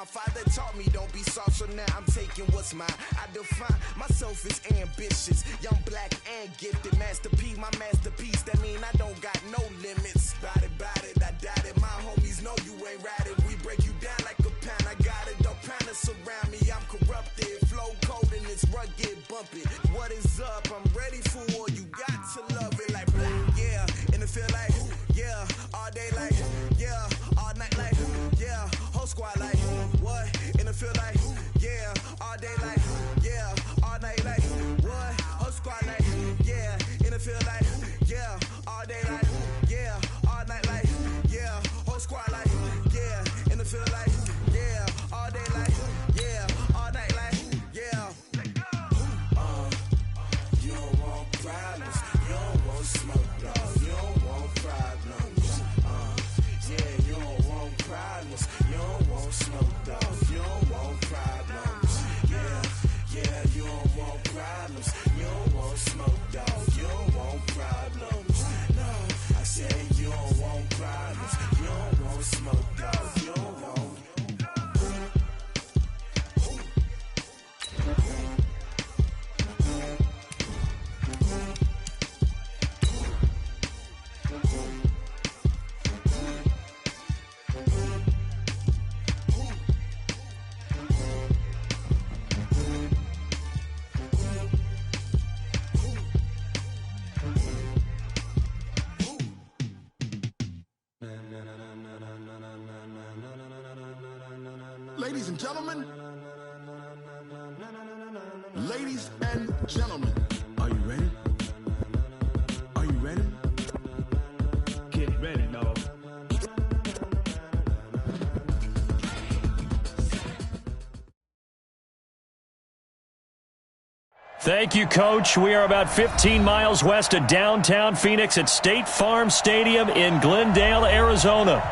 My father taught me don't be soft, so now I'm taking what's mine. I define myself as ambitious, young, black, and gifted. Master P, my masterpiece, that mean I don't got no limits. Bout it, I doubt it. My homies know you ain't ratted. We break you down like a pound. I got it, don't pound to surround me. I'm corrupted, flow cold and it's rugged, bumping. What is up? I'm ready for war. You got to love it like black, yeah. And it feel like, yeah. All day like, yeah. All night like, yeah. Whole squad like, what? And it feel like, yeah. All day like, yeah. All night like, what? Whole squad like, yeah. And it feel like, yeah. All day like, yeah. All night like, yeah. Whole squad like, yeah. And it feel like, yeah. All day like, yeah. All night like, yeah. You don't want problems. You don't want smoke, dog. You don't want problems. Yeah, you don't want problems. You don't want smoke, dog. You don't want problems. Yeah, you don't want problems. You don't want smoke, dog. You don't want problems. No, I said you don't want problems. You don't want smoke, dog. You don't want. Ladies and gentlemen, ladies and gentlemen, are you ready? Are you ready? Get ready, dog. Thank you, Coach. We are about 15 miles west of downtown Phoenix at State Farm Stadium in Glendale, Arizona.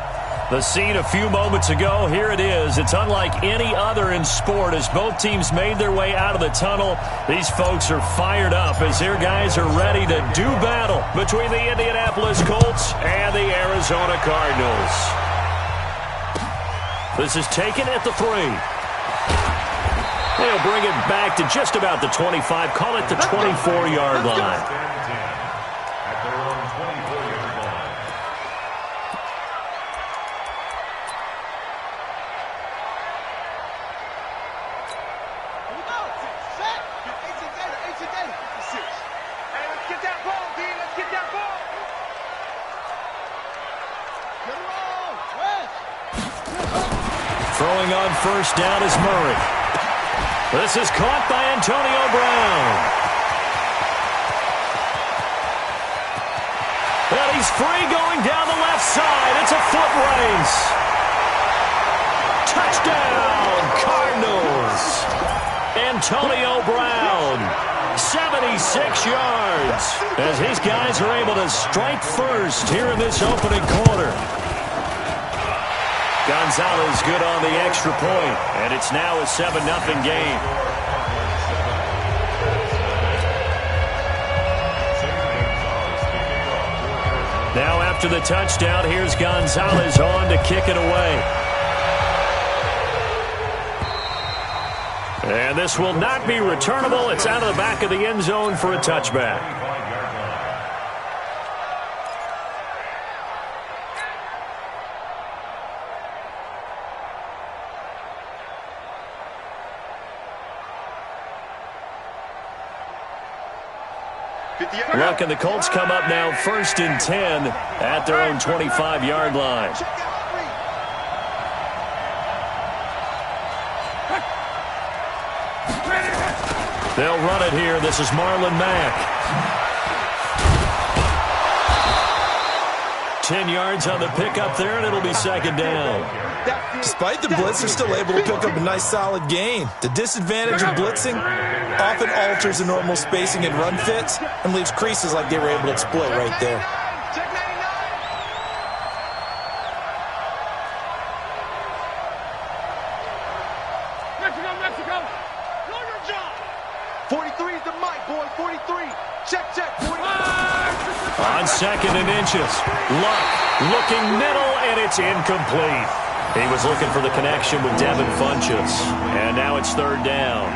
The scene a few moments ago, here it is. It's unlike any other in sport as both teams made their way out of the tunnel. These folks are fired up as their guys are ready to do battle between the Indianapolis Colts and the Arizona Cardinals. This is taken at the 3. They'll bring it back to just about the 25, call it the 24-yard line. Throwing on first down is Murray. This is caught by Antonio Brown. And he's free going down the left side. It's a foot race. Touchdown, Cardinals. Antonio Brown, 76 yards, as his guys are able to strike first here in this opening quarter. Gonzalez good on the extra point, and it's now a 7-0 game. Now after the touchdown, here's Gonzalez on to kick it away. And this will not be returnable. It's out of the back of the end zone for a touchback. Look, and the Colts come up now 1st and 10 at their own 25-yard line. They'll run it here. This is Marlon Mack. 10 yards on the pickup there, and it'll be 2nd down. Despite the blitz, they're still able to pick up a nice solid gain. The disadvantage of blitzing often alters the normal spacing and run fits and leaves creases like they were able to exploit right there. Mexico, know your job. 43 is the mic, boy, 43. Check, 45. On 2nd and inches. Luck looking middle, and it's incomplete. He was looking for the connection with Devin Funchess. And now it's third down.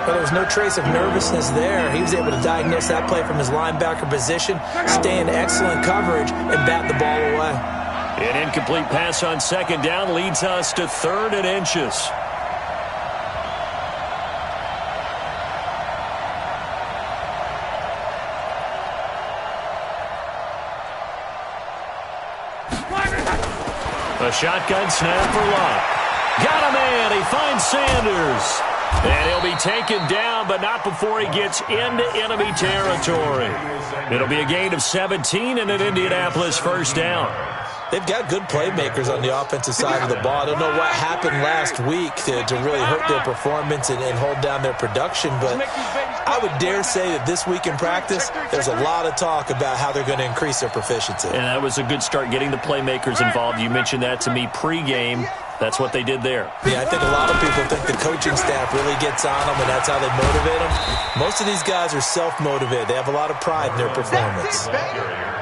But there was no trace of nervousness there. He was able to diagnose that play from his linebacker position, stay in excellent coverage, and bat the ball away. An incomplete pass on second down leads us to 3rd and inches. A shotgun snap for Luck. Got a man. He finds Sanders. And he'll be taken down, but not before he gets into enemy territory. It'll be a gain of 17 and an Indianapolis first down. They've got good playmakers on the offensive side of the ball. I don't know what happened last week to really hurt their performance and hold down their production, but I would dare say that this week in practice, there's a lot of talk about how they're going to increase their proficiency. And that was a good start, getting the playmakers involved. You mentioned that to me pregame. That's what they did there. Yeah, I think a lot of people think the coaching staff really gets on them, and that's how they motivate them. Most of these guys are self-motivated. They have a lot of pride in their performance.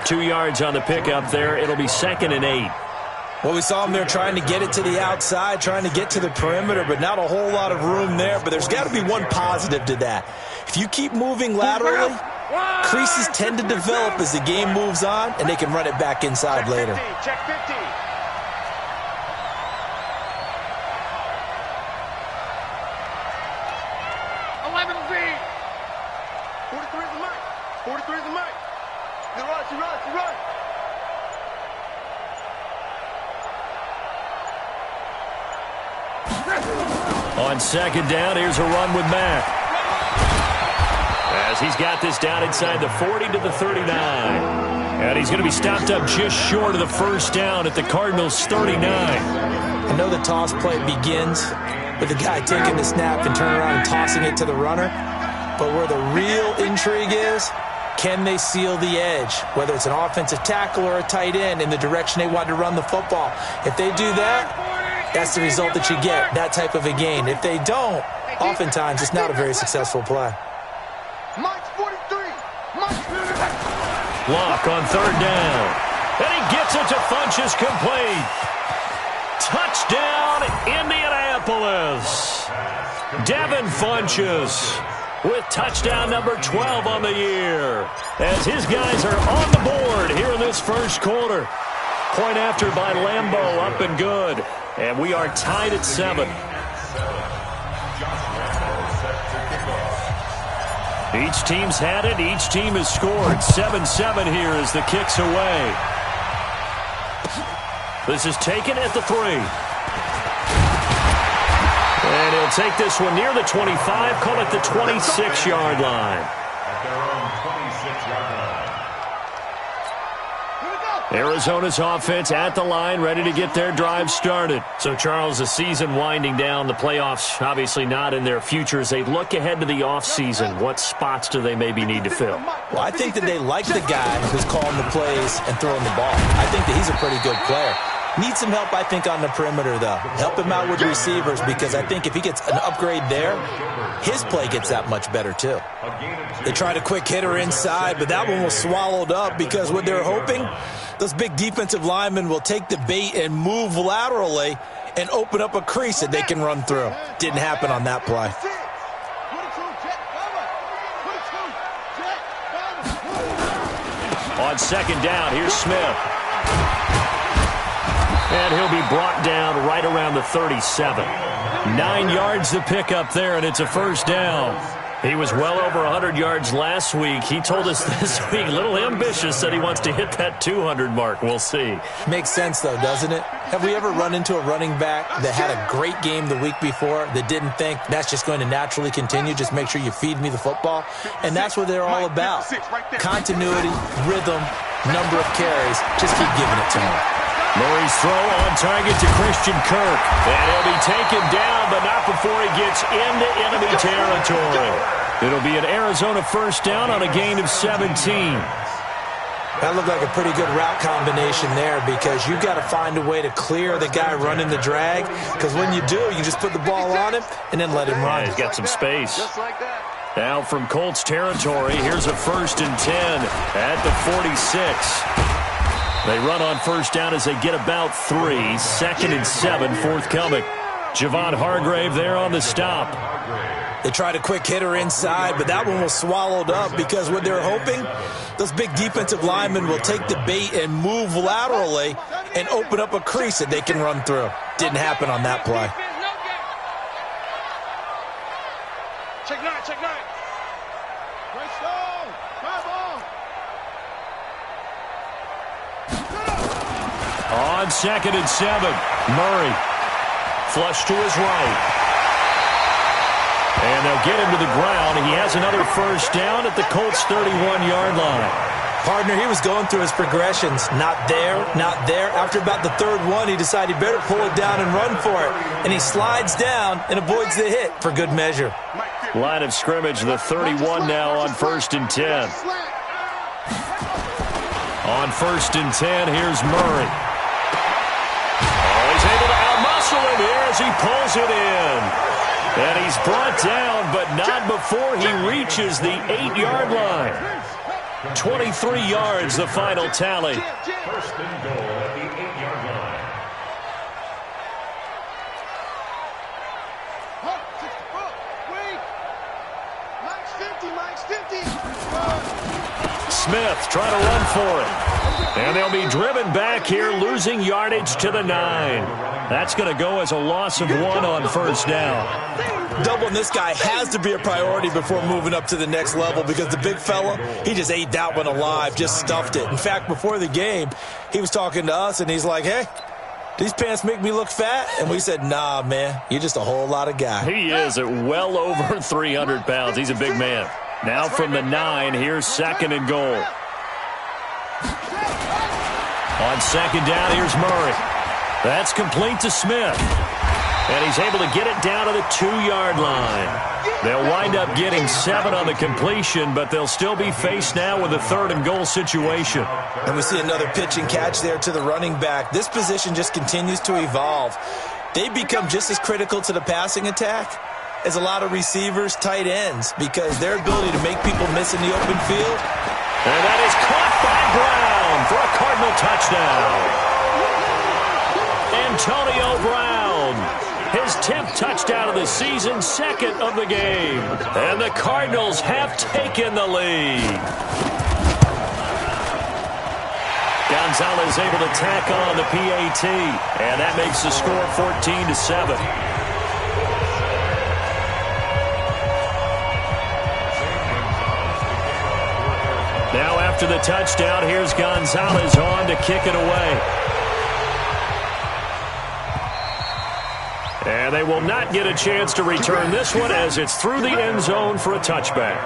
2 yards on the pickup there. It'll be 2nd and 8. Well, we saw them there trying to get it to the outside, trying to get to the perimeter, but not a whole lot of room there. But there's got to be one positive to that. If you keep moving laterally, creases tend to develop as the game moves on, and they can run it back inside later. Check 15. On second down, here's a run with Mack. As he's got this down inside the 40 to the 39. And he's going to be stopped up just short of the first down at the Cardinals' 39. I know the toss play begins with the guy taking the snap and turning around and tossing it to the runner. But where the real intrigue is, can they seal the edge? Whether it's an offensive tackle or a tight end in the direction they want to run the football. If they do that, that's the result that you get, that type of a gain. If they don't, oftentimes it's not a very successful play. Luck on third down. And he gets it to Funchess, complete. Touchdown, Indianapolis. Devin Funchess with touchdown number 12 on the year. As his guys are on the board here in this first quarter. Point after by Lambeau, up and good. And we are tied at 7. Each team's had it. Each team has scored. 7-7 here as the kick's away. This is taken at the 3. And he'll take this one near the 25, call it the 26-yard line. At their own 26-yard line. Arizona's offense at the line, ready to get their drive started. So, Charles, the season winding down, the playoffs obviously not in their future. As they look ahead to the offseason, what spots do they maybe need to fill? Well, I think that they like the guy who's calling the plays and throwing the ball. I think that he's a pretty good player. Needs some help, I think, on the perimeter, though. Help him out with receivers, because I think if he gets an upgrade there, his play gets that much better, too. They tried a quick hitter inside, but that one was swallowed up because what they're hoping, those big defensive linemen will take the bait and move laterally and open up a crease that they can run through. Didn't happen on that play. On second down, here's Smith. And he'll be brought down right around the 37. 9 yards to pick up there, and it's a first down. He was well over 100 yards last week. He told us this week, a little ambitious, that he wants to hit that 200 mark. We'll see. Makes sense, though, doesn't it? Have we ever run into a running back that had a great game the week before that didn't think that's just going to naturally continue? Just make sure you feed me the football. And that's what they're all about. Continuity, rhythm, number of carries. Just keep giving it to him. Murray's throw on target to Christian Kirk. And he'll be taken down, but not before he gets into enemy territory. It'll be an Arizona first down on a gain of 17. That looked like a pretty good route combination there, because you've got to find a way to clear the guy running the drag, because when you do, you just put the ball on him and then let him run. Yeah, he's got some space. Now from Colts territory, here's a 1st and 10 at the 46. They run on first down as they get about 3. 2nd and 7 forthcoming. Javon Hargrave there on the stop. They tried a quick hitter inside, but that one was swallowed up because what they're hoping, those big defensive linemen will take the bait and move laterally and open up a crease that they can run through. Didn't happen on that play. Check 9, check 9. Let's go. Come on. On 2nd and 7, Murray. Flush to his right. And they'll get him to the ground. He has another first down at the Colts' 31-yard line. Partner, he was going through his progressions. Not there, not there. After about the 3rd one, he decided he better pull it down and run for it. And he slides down and avoids the hit for good measure. Line of scrimmage, the 31 now on 1st and 10. On 1st and 10, here's Murray. Oh, he's able to outmuscle him here as he pulls it in. And he's brought down, but not before he reaches the 8-yard line. 23 yards, the final tally. 1st and goal at the 8-yard line. Smith trying to run for it. And they'll be driven back here, losing yardage to the 9. That's going to go as a loss of 1 on 1st down. Doubling this guy has to be a priority before moving up to the next level because the big fella, he just ate that one alive, just stuffed it. In fact, before the game, he was talking to us, and he's like, hey, these pants make me look fat? And we said, nah, man, you're just a whole lot of guy. He is at well over 300 pounds. He's a big man. Now from the 9, here's 2nd and goal. On 2nd down, here's Murray. That's complete to Smith. And he's able to get it down to the 2-yard line. They'll wind up getting 7 on the completion, but they'll still be faced now with a 3rd and goal situation. And we see another pitch and catch there to the running back. This position just continues to evolve. They become just as critical to the passing attack as a lot of receivers, tight ends, because their ability to make people miss in the open field. And that is caught by Brown for a Cardinal touchdown. Antonio Brown, his 10th touchdown of the season, 2nd of the game. And the Cardinals have taken the lead. Gonzalez able to tack on the PAT, and that makes the score 14-7. Now after the touchdown, here's Gonzalez on to kick it away. And they will not get a chance to return this one as it's through the end zone for a touchback.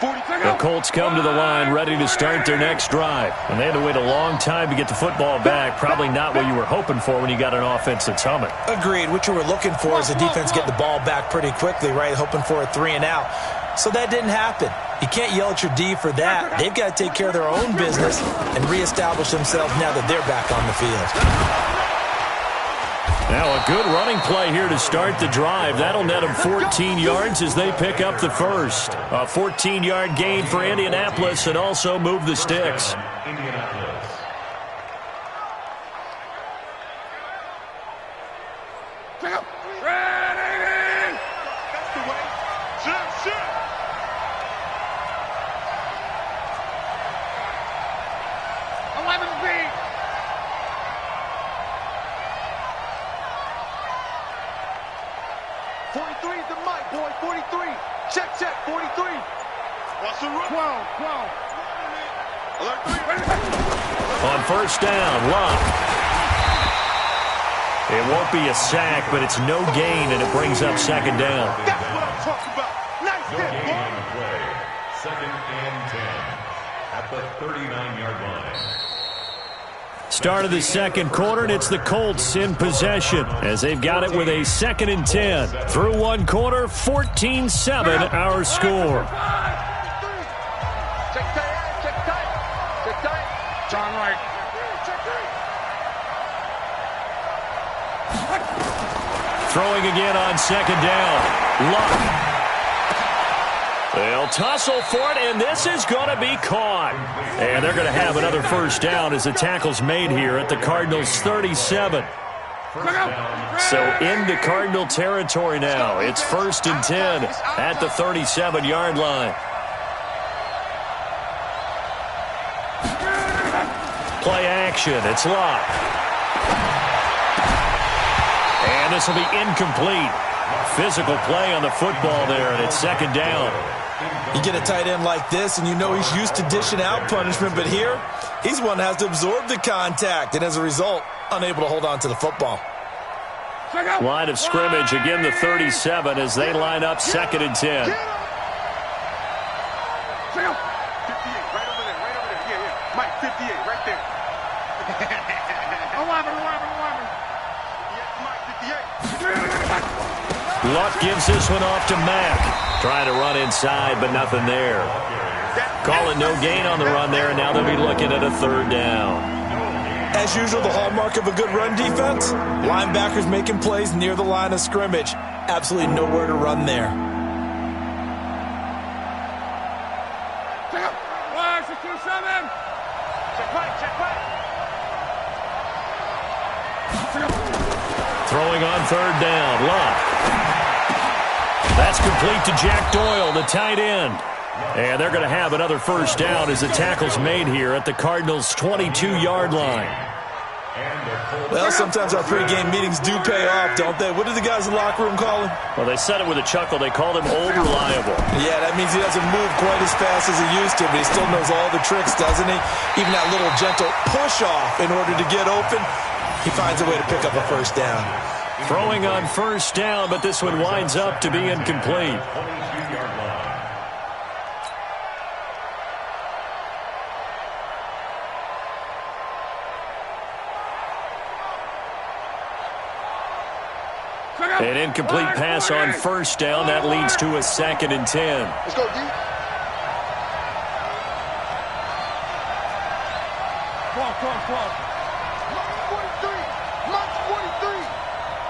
The Colts come to the line ready to start their next drive. And they had to wait a long time to get the football back. Probably not what you were hoping for when you got an offense that's humming. Agreed. What you were looking for is the defense get the ball back pretty quickly, right? Hoping for a 3 and out. So that didn't happen. You can't yell at your D for that. They've got to take care of their own business and reestablish themselves now that they're back on the field. Now a good running play here to start the drive. That'll net them 14 yards as they pick up the first. A 14-yard gain for Indianapolis and also move the sticks. Indianapolis. That's the way. Shit. 11 feet. The mic, boy, 43. Check, 43. What's the run? 12. Alert 3. On first down, Love. It won't be a sack, but it's no gain, and it brings up 2nd down. That's what I'm talking about. Nice No hit, gain boy. on the play. 2nd and 10 at the 39-yard line. Start of the second quarter, and it's the Colts in possession as they've got it with a 2nd and 10. Through one quarter, 14-7 our score. Check tight. John Wright. Throwing again on 2nd down. Luck. They'll tussle for it, and this is going to be caught. And they're going to have another first down as the tackle's made here at the Cardinals' 37. So into Cardinal territory now. It's 1st and 10 at the 37-yard line. Play action. It's locked. And this will be incomplete. Physical play on the football there, and it's 2nd down. You get a tight end like this, and you know he's used to dishing out punishment, but here, he's one that has to absorb the contact, and as a result, unable to hold on to the football. Line of scrimmage, again the 37 as they line up 2nd and 10. 58, right over there. Yeah. Mike, 58, right there. Luck gives this one off to Mack. Trying to run inside, but nothing there. Calling no gain on the run there, and now they'll be looking at a 3rd down. As usual, the hallmark of a good run defense, linebackers making plays near the line of scrimmage. Absolutely nowhere to run there. Throwing on 3rd down, Luck. That's complete to Jack Doyle, the tight end. And they're going to have another first down as the tackle's made here at the Cardinals' 22-yard line. Well, sometimes our pregame meetings do pay off, don't they? What do the guys in the locker room call him? Well, they said it with a chuckle. They called him old reliable. Yeah, that means he doesn't move quite as fast as he used to, but he still knows all the tricks, doesn't he? Even that little gentle push-off in order to get open, he finds a way to pick up a first down. Throwing on 1st down, but this one winds up to be incomplete. An incomplete pass on 1st down. That leads to a 2nd and 10. Let's go, D. Come on. March 43.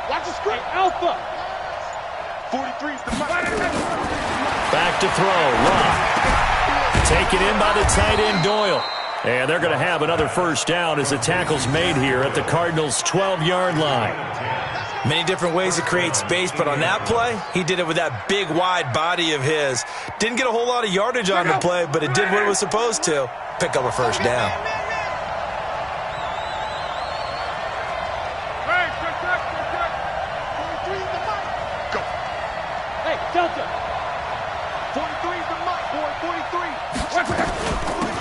Watch the screen. Alpha. 43 is the mark. Back to throw. Luck. Taken in by the tight end, Doyle. And they're going to have another first down as the tackle's made here at the Cardinals' 12-yard line. Many different ways to create space, but on that play, he did it with that big, wide body of his. Didn't get a whole lot of yardage on the play, but it did what it was supposed to. Pick up a first down. Go. Hey, Delta. 43 is the mark, boy. 43.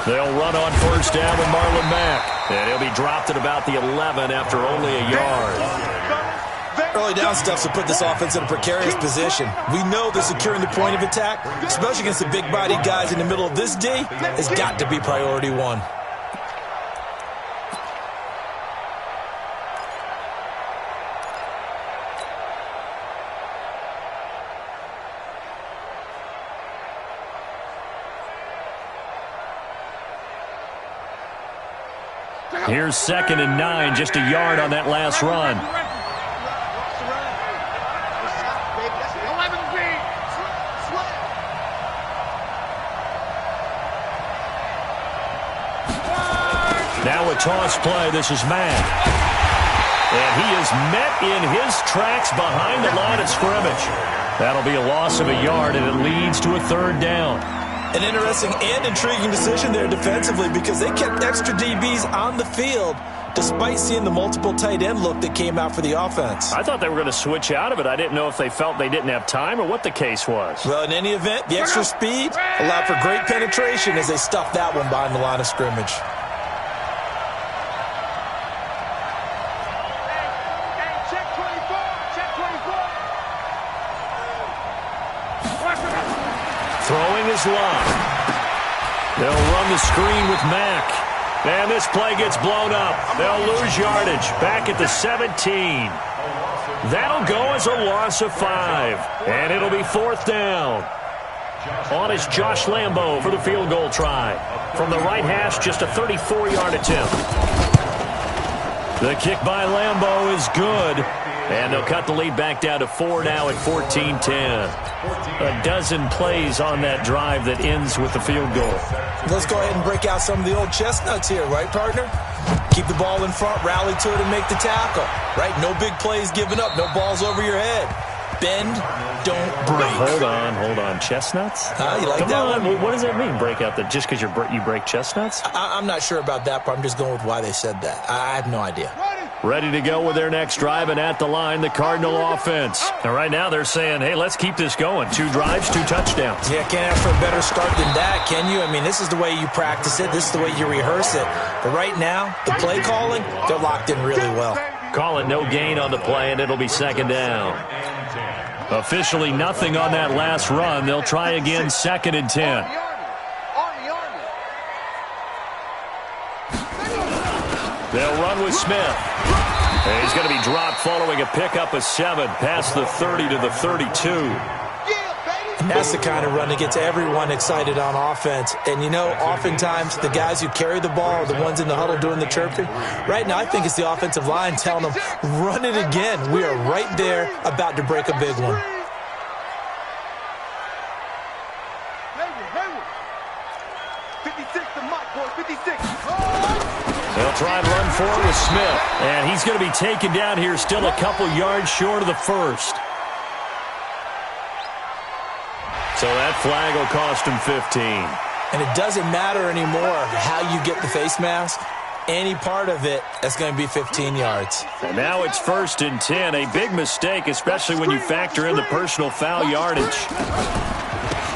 They'll run on 1st down with Marlon Mack. And he'll be dropped at about the 11 after only a yard. Early down stuff to put this offense in a precarious position. We know that securing the point of attack, especially against the big-bodied guys in the middle of this D, has got to be priority one. Here's 2nd and 9, just a yard on that last run. Now a toss play. This is Mack. And he is met in his tracks behind the line of scrimmage. That'll be a loss of a yard, and it leads to a 3rd down. An interesting and intriguing decision there defensively because they kept extra DBs on the field despite seeing the multiple tight end look that came out for the offense. I thought they were going to switch out of it. I didn't know if they felt they didn't have time or what the case was. Well, in any event, the extra speed allowed for great penetration as they stuffed that one behind the line of scrimmage. Throwing is locked. They'll run the screen with Mack. And this play gets blown up. They'll lose yardage. Back at the 17. That'll go as a loss of 5. And it'll be 4th down. On is Josh Lambo for the field goal try. From the right hash, just a 34-yard attempt. The kick by Lambo is good. And they'll cut the lead back down to 4 now at 14-10. A dozen plays on that drive that ends with the field goal. Let's go ahead and break out some of the old chestnuts here, right, partner? Keep the ball in front, rally to it, and make the tackle, right? No big plays given up, no balls over your head. Bend, don't break. Hold on. Chestnuts? You like Come that on. one? What does that mean, break out? Just because you break chestnuts? I'm not sure about that part. I'm just going with why they said that. I have no idea. Ready to go with their next drive, and at the line, the Cardinal offense. And right now they're saying, hey, let's keep this going. 2 drives, 2 touchdowns. Yeah, can't ask for a better start than that, can you? I mean, this is the way you practice it. This is the way you rehearse it. But right now, the play calling, they're locked in really well. Call it no gain on the play, and it'll be 2nd down. Officially nothing on that last run. They'll try again, 2nd and 10. They'll run with Smith. And he's going to be dropped following a pickup of 7 past the 30 to the 32. And that's the kind of run that gets everyone excited on offense. And, you know, oftentimes the guys who carry the ball are the ones in the huddle doing the chirping. Right now, I think it's the offensive line telling them, run it again. We are right there about to break a big one. They'll try and run forward with Smith. And he's going to be taken down here, still a couple yards short of the first. So that flag will cost him 15. And it doesn't matter anymore how you get the face mask. Any part of it, that's going to be 15 yards. And now it's 1st and 10. A big mistake, especially when you factor in the personal foul yardage.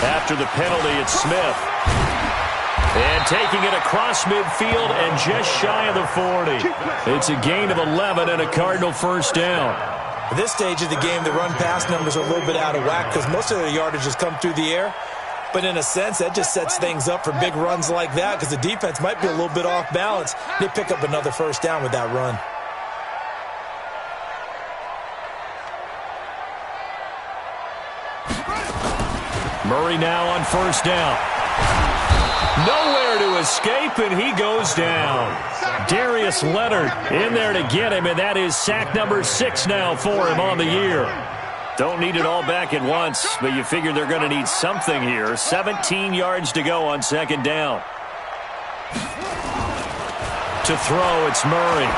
After the penalty, it's Smith. And taking it across midfield and just shy of the 40. It's a gain of 11 and a Cardinal 1st down. At this stage of the game, the run-pass numbers are a little bit out of whack because most of the yardage has come through the air. But in a sense, that just sets things up for big runs like that because the defense might be a little bit off balance. They pick up another 1st down with that run. Murray now on 1st down. Nowhere to escape, and he goes down. Darius Leonard in there to get him, and that is sack number 6 now for him on the year. Don't need it all back at once, but you figure they're going to need something here. 17 yards to go on 2nd down. To throw, it's Murray.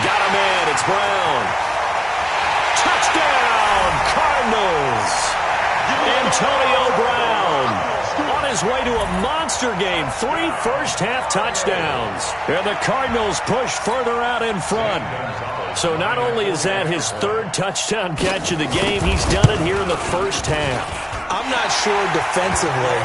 Got a man, it's Brown. Touchdown, Cardinals. Antonio Brown on his way to a monster game. 3 first-half touchdowns. And the Cardinals push further out in front. So not only is that his 3rd touchdown catch of the game, he's done it here in the first half. I'm not sure defensively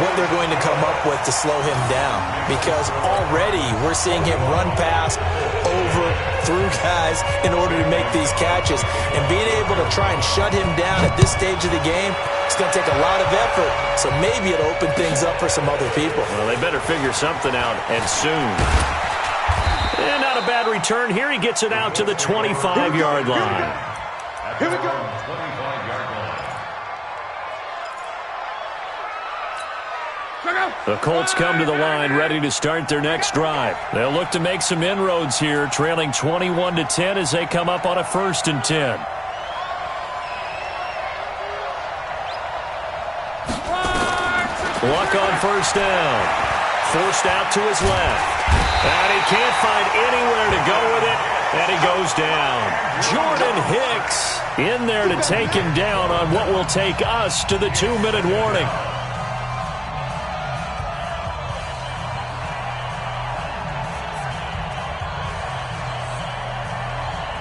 what they're going to come up with to slow him down because already we're seeing him run past, over, through guys in order to make these catches. And being able to try and shut him down at this stage of the game, it's going to take a lot of effort. So maybe it'll open things up for some other people. Well, they better figure something out, and soon. And not a bad return. Here he gets it out to the 25-yard line. Here we go. 25-yard line. The Colts come to the line ready to start their next drive. They'll look to make some inroads here, trailing 21-10 as they come up on a 1st and 10. Luck on 1st down. Forced out to his left. And he can't find anywhere to go with it. And he goes down. Jordan Hicks in there to take him down on what will take us to the 2-minute warning.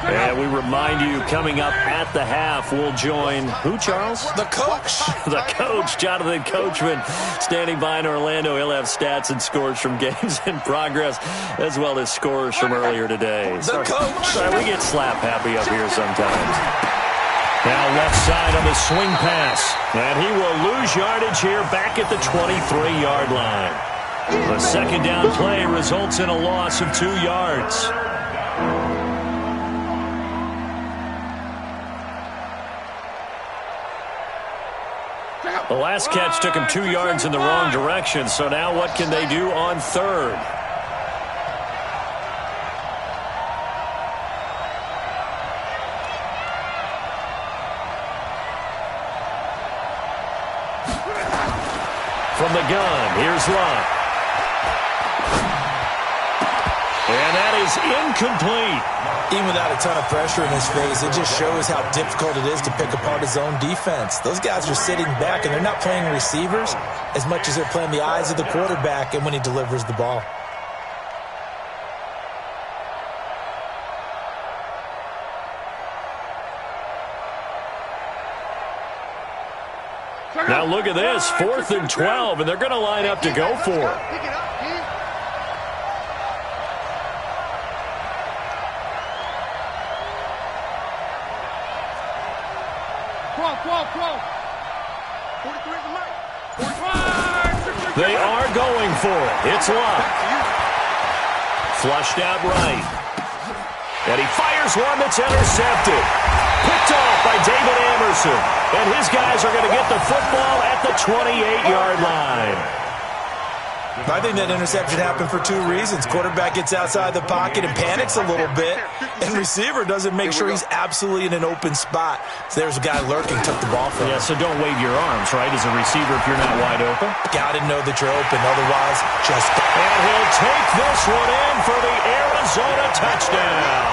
And we remind you, coming up at the half, we'll join who, Charles? The coach. The coach, Jonathan Coachman, standing by in Orlando. He'll have stats and scores from games in progress, as well as scores from earlier today. The coach. Sorry, we get slap happy up here sometimes. Now left side on the swing pass. And he will lose yardage here back at the 23-yard line. The 2nd down play results in a loss of 2 yards. The last catch took him 2 yards in the wrong direction, so now what can they do on 3rd? from the gun. Here's Love. And that is incomplete. Even without a ton of pressure in his face, it just shows how difficult it is to pick apart his own defense. Those guys are sitting back, and they're not playing receivers as much as they're playing the eyes of the quarterback and when he delivers the ball. Now look at this, 4th and 12, and they're going to line up to go for it. They are going for it. It's Love. Flushed out right. And he fires one that's intercepted. Picked off by David Amerson. And his guys are going to get the football at the 28-yard line. I think that interception happened for two reasons. Quarterback gets outside the pocket and panics a little bit, and receiver doesn't make sure he's absolutely in an open spot. So there's a guy lurking, took the ball from him. Yeah, so don't wave your arms, right, as a receiver if you're not wide open. Got to know that you're open, otherwise just... And he'll take this one in for the Arizona touchdown.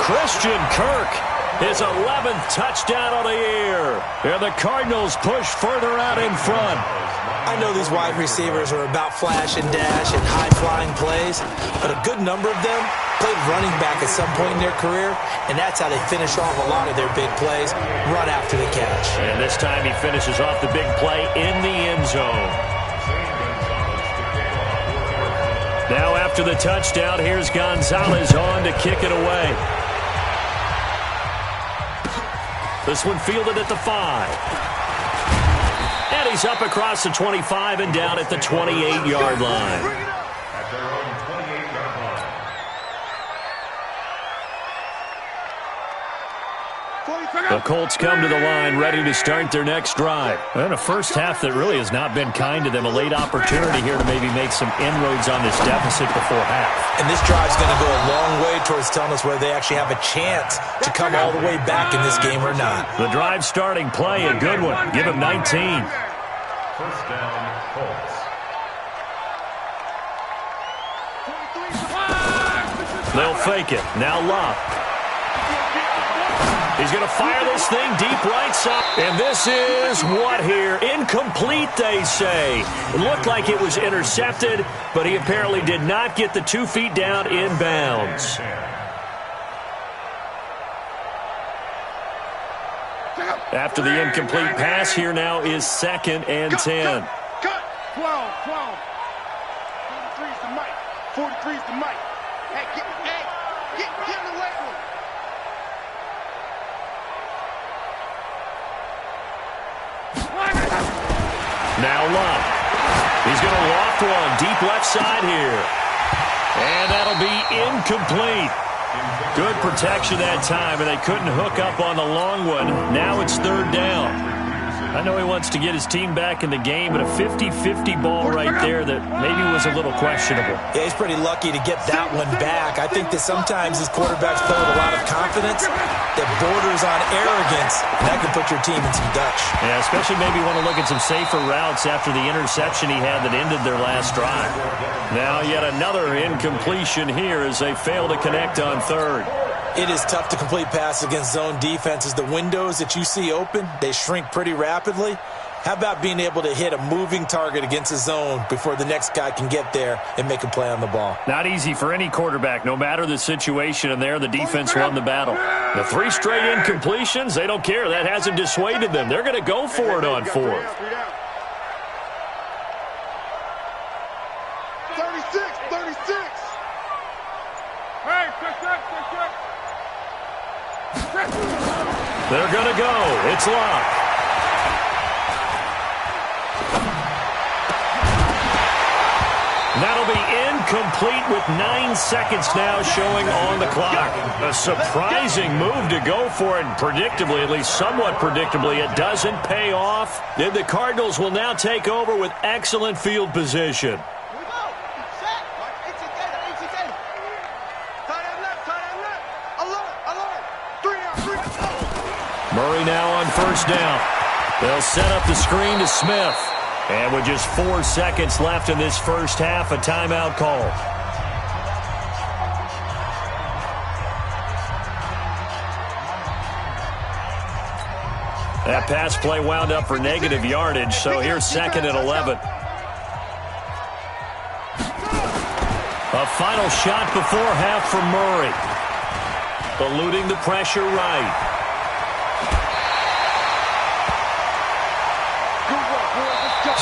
Christian Kirk, his 11th touchdown of the year. And the Cardinals push further out in front. I know these wide receivers are about flash and dash and high-flying plays, but a good number of them played running back at some point in their career, and that's how they finish off a lot of their big plays, run after the catch. And this time he finishes off the big play in the end zone. Now after the touchdown, here's Gonzalez on to kick it away. This one fielded at the 5. And he's up across the 25 and down at the 28-yard line. At their own 28-yard line. The Colts come to the line ready to start their next drive. And a first half that really has not been kind to them. A late opportunity here to maybe make some inroads on this deficit before half. And this drive's going to go a long way towards telling us whether they actually have a chance to come all the way back in this game or not. The drive starting play, a good one. Give him 19. First down, Colts. They'll fake it. Now Love. He's going to fire this thing deep right side. And this is what here? Incomplete, they say. It looked like it was intercepted, but he apparently did not get the 2 feet down inbounds. After the incomplete pass, here now is 2nd and 10. Cut. 12. 43's the mic. 43's the mic. Hey, get in the weight room. Now Love. He's going to loft one deep left side here. And that'll be incomplete. Good protection that time, and they couldn't hook up on the long one. Now it's 3rd down. I know he wants to get his team back in the game, but a 50-50 ball right there that maybe was a little questionable. Yeah, he's pretty lucky to get that one back. I think that sometimes his quarterbacks play with a lot of confidence that borders on arrogance, and that can put your team in some dutch. Yeah, especially maybe want to look at some safer routes after the interception he had that ended their last drive. Now yet another incompletion here as they fail to connect on 3rd. It is tough to complete passes against zone defenses. The windows that you see open, they shrink pretty rapidly. How about being able to hit a moving target against a zone before the next guy can get there and make a play on the ball? Not easy for any quarterback, no matter the situation, and there the defense won the battle. The 3 straight incompletions, they don't care. That hasn't dissuaded them. They're going to go for it on 4th. 36. Hey, check. They're going to go. It's Love. That'll be incomplete with 9 seconds now showing on the clock. A surprising move to go for it. Predictably, at least somewhat predictably, it doesn't pay off. Then the Cardinals will now take over with excellent field position. Murray now on 1st down. They'll set up the screen to Smith. And with just 4 seconds left in this first half, a timeout called. That pass play wound up for negative yardage, so here's 2nd and 11. A final shot before half from Murray. Eluding the pressure right.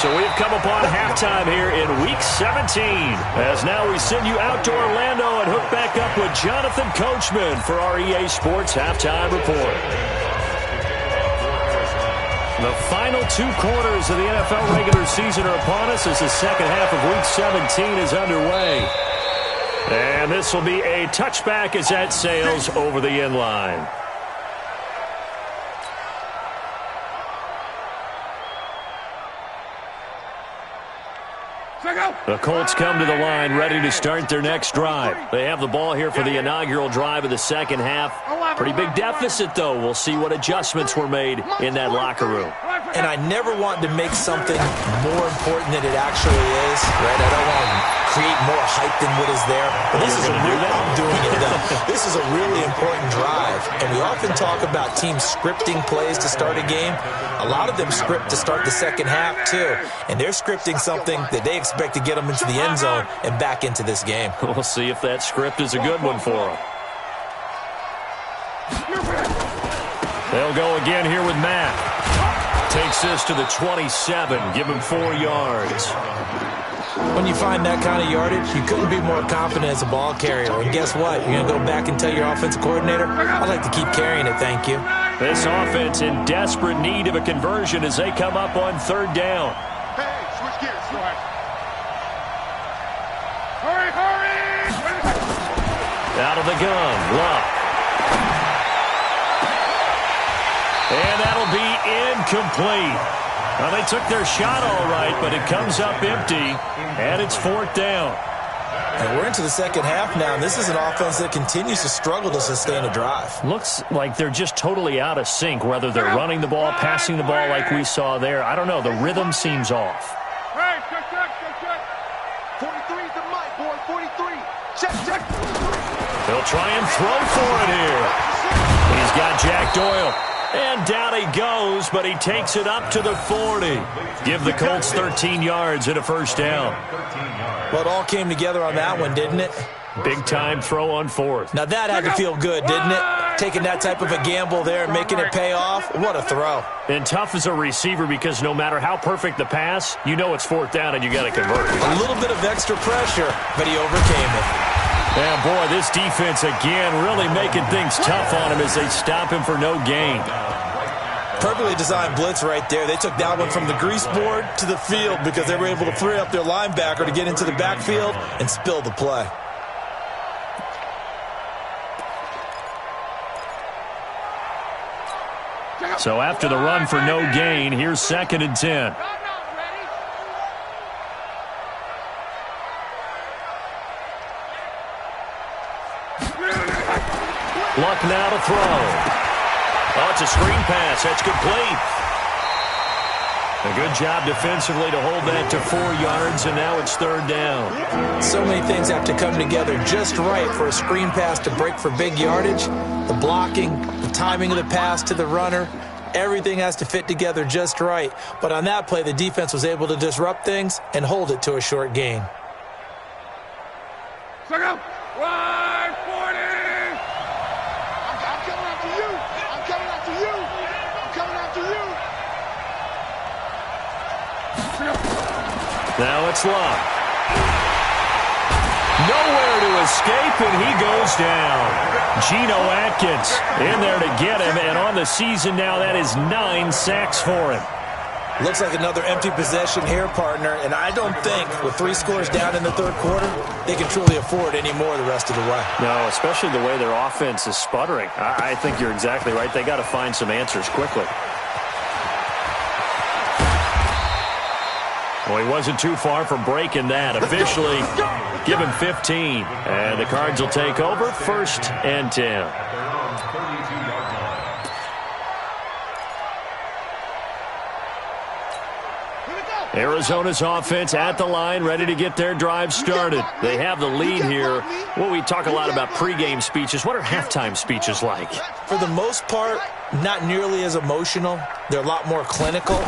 So we've come upon halftime here in Week 17. As now we send you out to Orlando and hook back up with Jonathan Coachman for our EA Sports Halftime Report. The final 2 quarters of the NFL regular season are upon us as the second half of Week 17 is underway. And this will be a touchback as that sails over the end line. The Colts come to the line ready to start their next drive. They have the ball here for the inaugural drive of the second half. Pretty big deficit, though. We'll see what adjustments were made in that locker room. And I never want to make something more important than it actually is, right? I don't want to create more hype than what is there. But this is a really, I'm doing it though. This is a really important drive. And we often talk about teams scripting plays to start a game. A lot of them script to start the second half, too. And they're scripting something that they expect to get them into the end zone and back into this game. We'll see if that script is a good one for them. They'll go again here with Matt. Takes this to the 27. Give him 4 yards. When you find that kind of yardage, you couldn't be more confident as a ball carrier. And guess what? You're going to go back and tell your offensive coordinator, I'd like to keep carrying it, thank you. This offense in desperate need of a conversion as they come up on 3rd down. Hey, switch gears. Go ahead. Hurry, hurry! Out of the gun, Luck. And that'll be incomplete. Well, they took their shot all right, but it comes up empty, and it's 4th down. And we're into the second half now, and this is an offense that continues to struggle to sustain a drive. Looks like they're just totally out of sync, whether they're running the ball, passing the ball like we saw there. I don't know. The rhythm seems off. Hey, check. 43's the mic, boy. 43. Check. They'll try and throw for it here. He's got Jack Doyle. And down he goes, but he takes it up to the 40. Give the Colts 13 yards and a 1st down. Well, it all came together on that one, didn't it? Big-time throw on 4th. Now that had to feel good, didn't it? Taking that type of a gamble there and making it pay off. What a throw. And tough as a receiver because no matter how perfect the pass, you know it's 4th down and you got to convert. A little bit of extra pressure, but he overcame it. And boy, this defense again really making things tough on him as they stop him for no gain. Perfectly designed blitz right there. They took that one from the grease board to the field because they were able to free up their linebacker to get into the backfield and spill the play. So after the run for no gain, here's 2nd and 10. Luck now to throw. Oh, it's a screen pass. That's complete. A good job defensively to hold that to 4 yards, and now it's 3rd down. So many things have to come together just right for a screen pass to break for big yardage. The blocking, the timing of the pass to the runner, everything has to fit together just right. But on that play, the defense was able to disrupt things and hold it to a short gain. Check out. 140. I'm coming after you. I'm coming after you. I'm coming after you. Now it's Luck. Nowhere to escape, and he goes down. Geno Atkins in there to get him, and on the season now, that is 9 sacks for him. Looks like another empty possession here, partner, and I don't think with 3 scores down in the 3rd quarter, they can truly afford any more the rest of the way. No, especially the way their offense is sputtering. I think you're exactly right. They got to find some answers quickly. Well, he wasn't too far from breaking that. Officially, give him 15. And the Cards will take over 1st and 10. Here we go. Arizona's offense at the line, ready to get their drive started. They have the lead here. Well, we talk a lot about pregame speeches. What are halftime speeches like? For the most part, not nearly as emotional. They're a lot more clinical.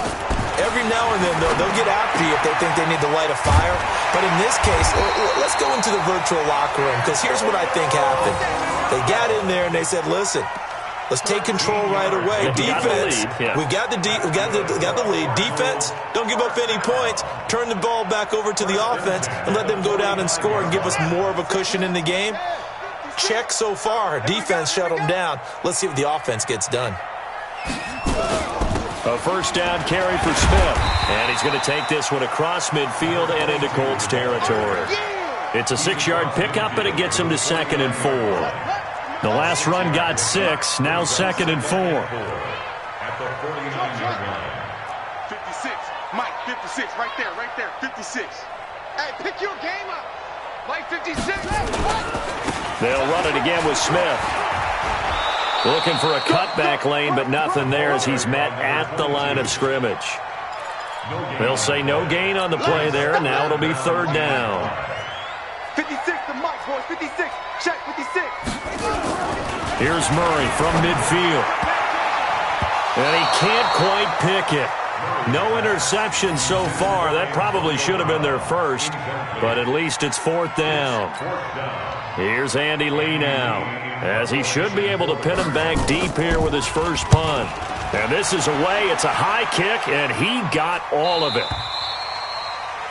Every now and then, though, they'll get after you if they think they need to light a fire. But in this case, let's go into the virtual locker room, because here's what I think happened. They got in there and they said, listen, let's take control right away. Defense, we got the lead. Defense, don't give up any points. Turn the ball back over to the offense and let them go down and score and give us more of a cushion in the game. Check so far. Defense shut them down. Let's see if the offense gets done. A first down carry for Smith. And he's going to take this one across midfield and into Colts territory. It's a 6-yard pickup, and it gets him to 2nd and 4. The last run got 6, now 2nd and 4. At the 49-yard line. 56. Mike, 56. Right there. 56. Hey, pick your game up. Mike, 56. They'll run it again with Smith. Looking for a cutback lane, but nothing there as he's met at the line of scrimmage. They'll say no gain on the play there, and now it'll be 3rd down. 56 to Mike, boys. 56. Check 56. Here's Murray from midfield. And he can't quite pick it. No interception so far. That probably should have been their first, but at least it's 4th down. Here's Andy Lee now, as he should be able to pin him back deep here with his first punt. And this is away. It's a high kick, and he got all of it.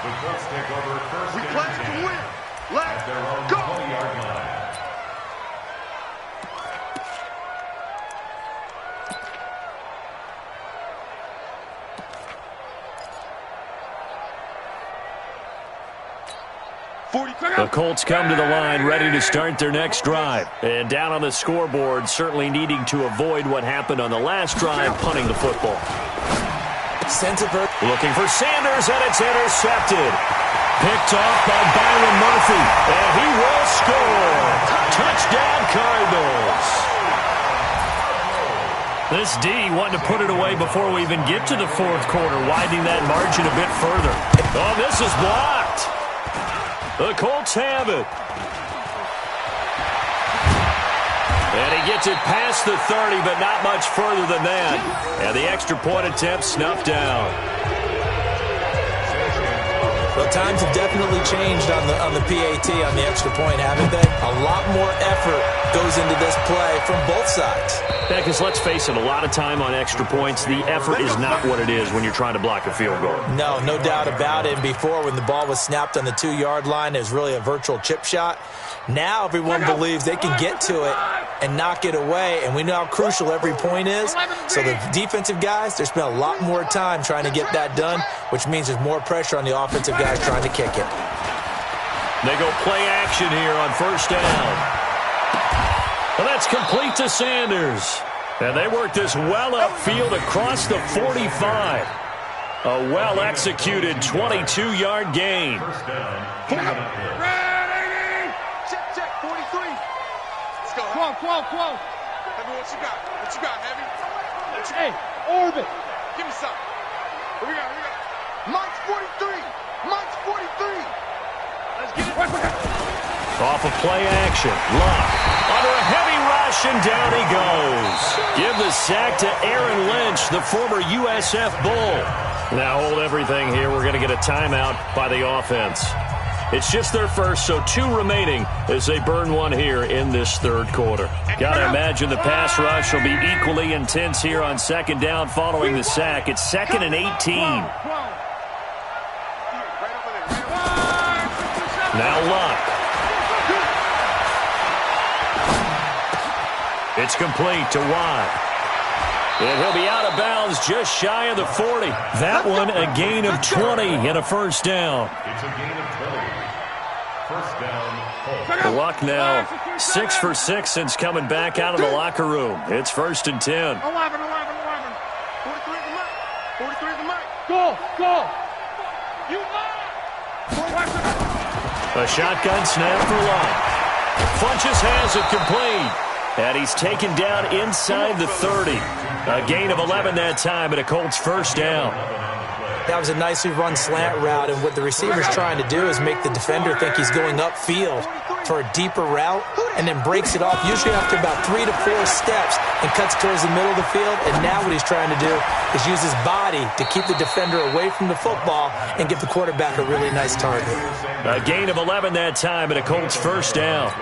The Colts take over first We and play to 10 win. at Let's their own go. 20-yard line. The Colts come to the line ready to start their next drive. And down on the scoreboard, certainly needing to avoid what happened on the last drive, punting the football. Looking for Sanders, and it's intercepted. Picked off by Byron Murphy, and he will score. Touchdown, Cardinals. This D wanted to put it away before we even get to the 4th quarter, widening that margin a bit further. Oh, this is blocked. The Colts have it. And he gets it past the 30, but not much further than that. And the extra point attempt snuffed down. Well, times have definitely changed on the PAT, on the extra point, haven't they? A lot more effort goes into this play from both sides. Yeah, because let's face it, a lot of time on extra points, the effort is not what it is when you're trying to block a field goal. No doubt about it. Before, when the ball was snapped on the 2-yard line, it was really a virtual chip shot. Now everyone believes they can get to it and knock it away, and we know how crucial every point is. So the defensive guys, they spend a lot more time trying to get that done, which means there's more pressure on the offensive guys trying to kick it. They go play action here on first down. Well, that's complete to Sanders. And they work this well upfield across the 45. A well-executed 22-yard gain. First down. Check, 43. Let's go. Come on. Heavy, what you got, Heavy? Hey, Orbit. Give me something. What we got? Mike's 43. Let's get it. Off of play action. Luck. Under a heavy rush, and down he goes. Give the sack to Aaron Lynch, the former USF Bull. Now hold everything here. We're going to get a timeout by the offense. It's just their first, so 2 remaining as they burn one here in this 3rd quarter. Got to imagine the pass rush will be equally intense here on 2nd down following the sack. It's 2nd and 18. Now Luck. It's complete to Watt. And he'll be out of bounds just shy of the 40. That one a gain of 20 and a first down. It's a gain of 20. First down, Colts. Luck now 6 for 6 since coming back out of the locker room. It's 1st and 10. 11. 43 to Mike. 43 to Mike. Go. You A shotgun snap for Luck. Funches has it complete. And he's taken down inside the 30. A gain of 11 that time, and a Colts first down. That was a nicely run slant route, and what the receiver's trying to do is make the defender think he's going upfield for a deeper route, and then breaks it off, usually after about 3 to 4 steps, and cuts towards the middle of the field. And now what he's trying to do is use his body to keep the defender away from the football and give the quarterback a really nice target. A gain of 11 that time, and a Colts first down.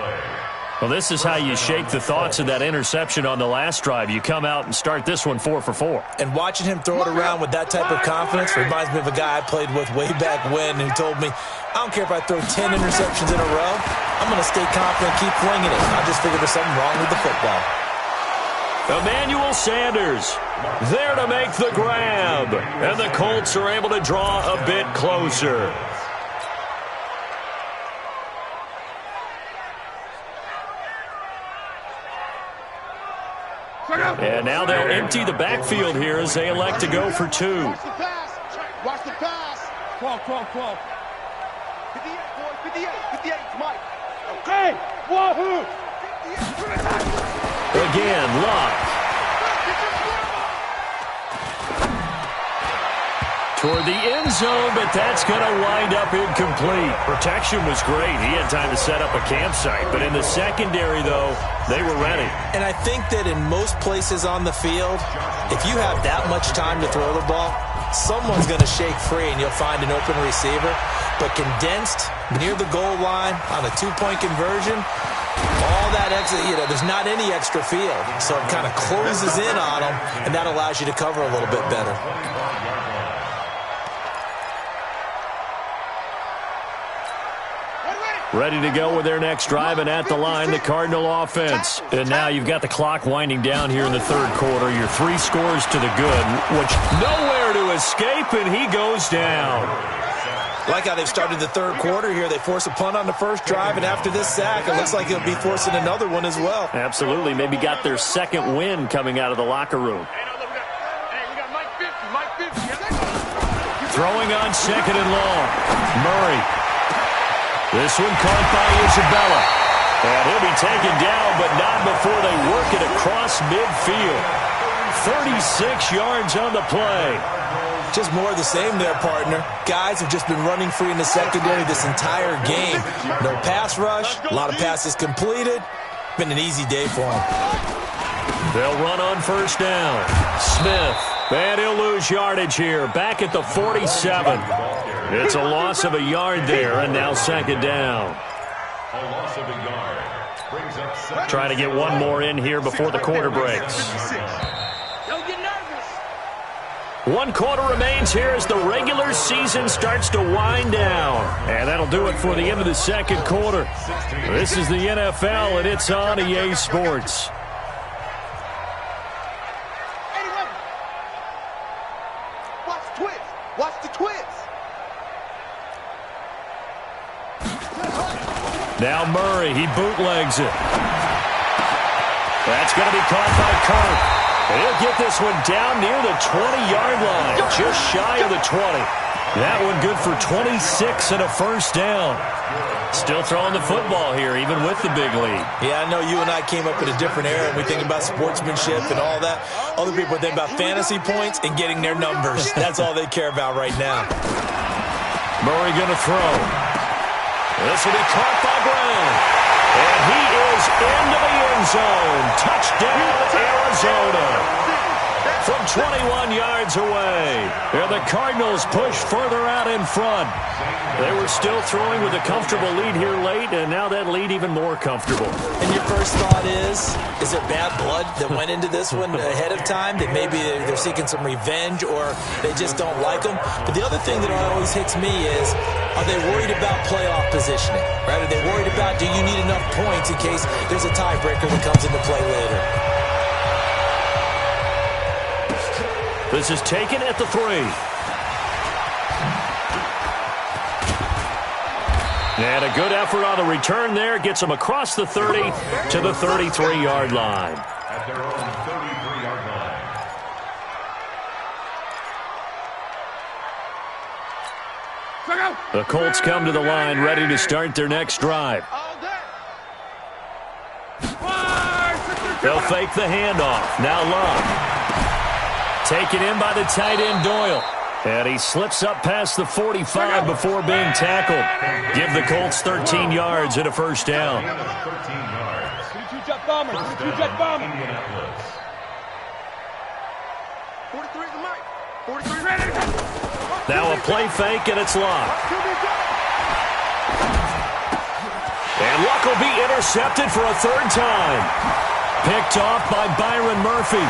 Well, this is how you shake the thoughts of that interception on the last drive. You come out and start this one 4 for 4. And watching him throw it around with that type of confidence reminds me of a guy I played with way back when who told me, I don't care if I throw 10 interceptions in a row, I'm going to stay confident, keep flinging it. I just figured there's something wrong with the football. Emmanuel Sanders there to make the grab. And the Colts are able to draw a bit closer. And now they'll empty the backfield here as they elect to go for 2. Watch the pass. Watch the pass. 12. 58, boy. 58, Mike. Okay. Wahoo. Again, Locke. Toward the end zone, but that's going to wind up incomplete. Protection was great. He had time to set up a campsite. But in the secondary, though, they were ready. And I think that in most places on the field, if you have that much time to throw the ball, someone's going to shake free and you'll find an open receiver. But condensed near the goal line on a 2-point conversion, all that extra, there's not any extra field. So it kind of closes in on them, and that allows you to cover a little bit better. Ready to go with their next drive, and at the line, the Cardinal offense. And now you've got the clock winding down here in the third quarter. Your 3 scores to the good, which nowhere to escape, and he goes down. Like how they've started the third quarter here. They force a punt on the first drive, and after this sack, it looks like they'll be forcing another one as well. Absolutely. Maybe got their second win coming out of the locker room. Throwing on second and long. Murray. This one caught by Isabella. And he'll be taken down, but not before they work it across midfield. 36 yards on the play. Just more of the same there, partner. Guys have just been running free in the secondary this entire game. No pass rush, a lot of passes completed. Been an easy day for them. They'll run on first down. Smith, and he'll lose yardage here. Back at the 47. It's a loss of a yard there, and now second down. A loss of a yard. Brings up second. Trying to get one more in here before the quarter breaks. Don't get nervous. 1 quarter remains here as the regular season starts to wind down. And that'll do it for the end of the second quarter. This is the NFL, and it's on EA Sports. Watch the twins. Watch the twins. Now Murray, he bootlegs it. That's going to be caught by Kirk. And he'll get this one down near the 20-yard line, just shy of the 20. That one good for 26 and a first down. Still throwing the football here, even with the big lead. Yeah, I know you and I came up in a different era, and we think about sportsmanship and all that. Other people think about fantasy points and getting their numbers. That's all they care about right now. Murray going to throw. This will be caught by Brown. And he is into the end zone. Touchdown, Arizona. From 21 yards away. And the Cardinals push further out in front. They were still throwing with a comfortable lead here late, and now that lead even more comfortable. And your first thought is there bad blood that went into this one ahead of time, that maybe they're seeking some revenge or they just don't like them? But the other thing that always hits me is, are they worried about playoff positioning? Right? Are they worried about, do you need enough points in case there's a tiebreaker that comes into play later? This is taken at the 3. And a good effort on the return there. Gets them across the 30 to the 33-yard line. At their own 33-yard line. The Colts come to the line ready to start their next drive. They'll fake the handoff. Now Love. Taken in by the tight end Doyle. And he slips up past the 45 before being tackled. Give the Colts 13 yards and a first down. 13 yards. 22-jet bomber. 22-jet bomber. Indianapolis. 43 is the mic. 43 ready. Now a play fake, and it's locked. And Luck will be intercepted for a third time. Picked off by Byron Murphy.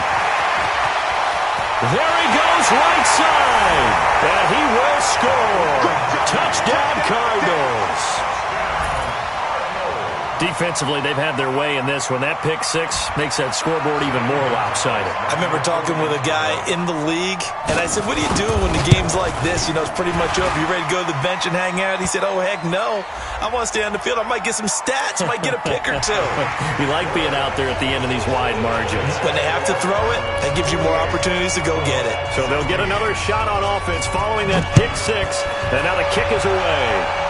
There he goes, right side. And he will score. Touchdown, Cardinals. Defensively, they've had their way in this one. That pick six makes that scoreboard even more lopsided. I remember talking with a guy in the league, and I said, what are you doing when the game's like this? You know, it's pretty much over. You ready to go to the bench and hang out? He said, oh, heck no. I want to stay on the field. I might get some stats. I might get a pick or two. You like being out there at the end of these wide margins. When they have to throw it, that gives you more opportunities to go get it. So they'll get another shot on offense following that pick six, and now the kick is away.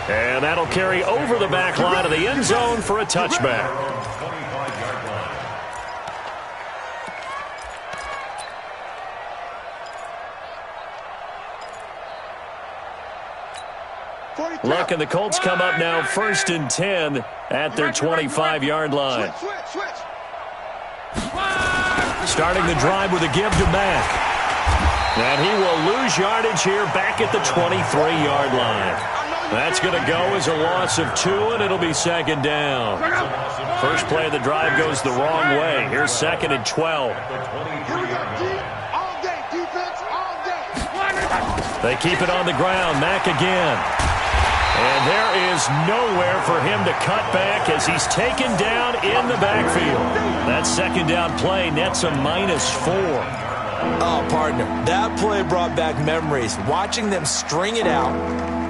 And that'll carry over the back line of the end zone for a touchback. 25-yard line. Luck and the Colts come up now 1st and 10 at their 25-yard line. Starting the drive with a give to Mack. And he will lose yardage here back at the 23-yard line. That's going to go as a loss of 2, and it'll be 2nd down. First play of the drive goes the wrong way. Here's 2nd and 12. They keep it on the ground. Mack again. And there is nowhere for him to cut back as he's taken down in the backfield. That 2nd down play nets a -4. Oh, partner, that play brought back memories. Watching them string it out,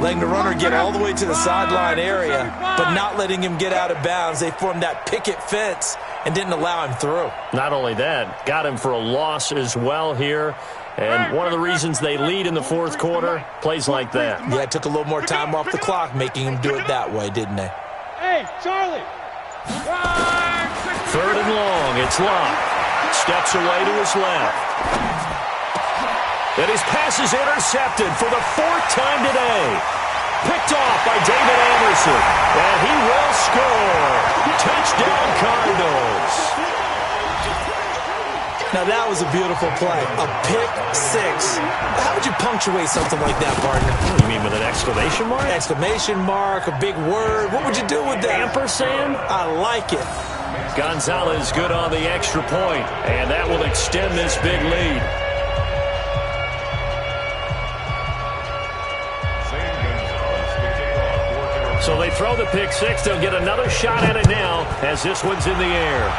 letting the runner get all the way to the sideline area, but not letting him get out of bounds. They formed that picket fence and didn't allow him through. Not only that, got him for a loss as well here. And one of the reasons they lead in the 4th quarter, plays like that. Yeah, it took a little more time off the clock making him do it that way, didn't they? Hey, Charlie. 3rd and long, it's Locke. Steps away to his left. And his pass is intercepted for the 4th time today. Picked off by David Anderson. And he will score. Touchdown, Cardinals. Now that was a beautiful play. A pick six. How would you punctuate something like that, partner? You mean with an exclamation mark? Exclamation mark, a big word. What would you do with that? Ampersand? I like it. Gonzalez good on the extra point, and that will extend this big lead. So they throw the pick six. They'll get another shot at it now as this one's in the air.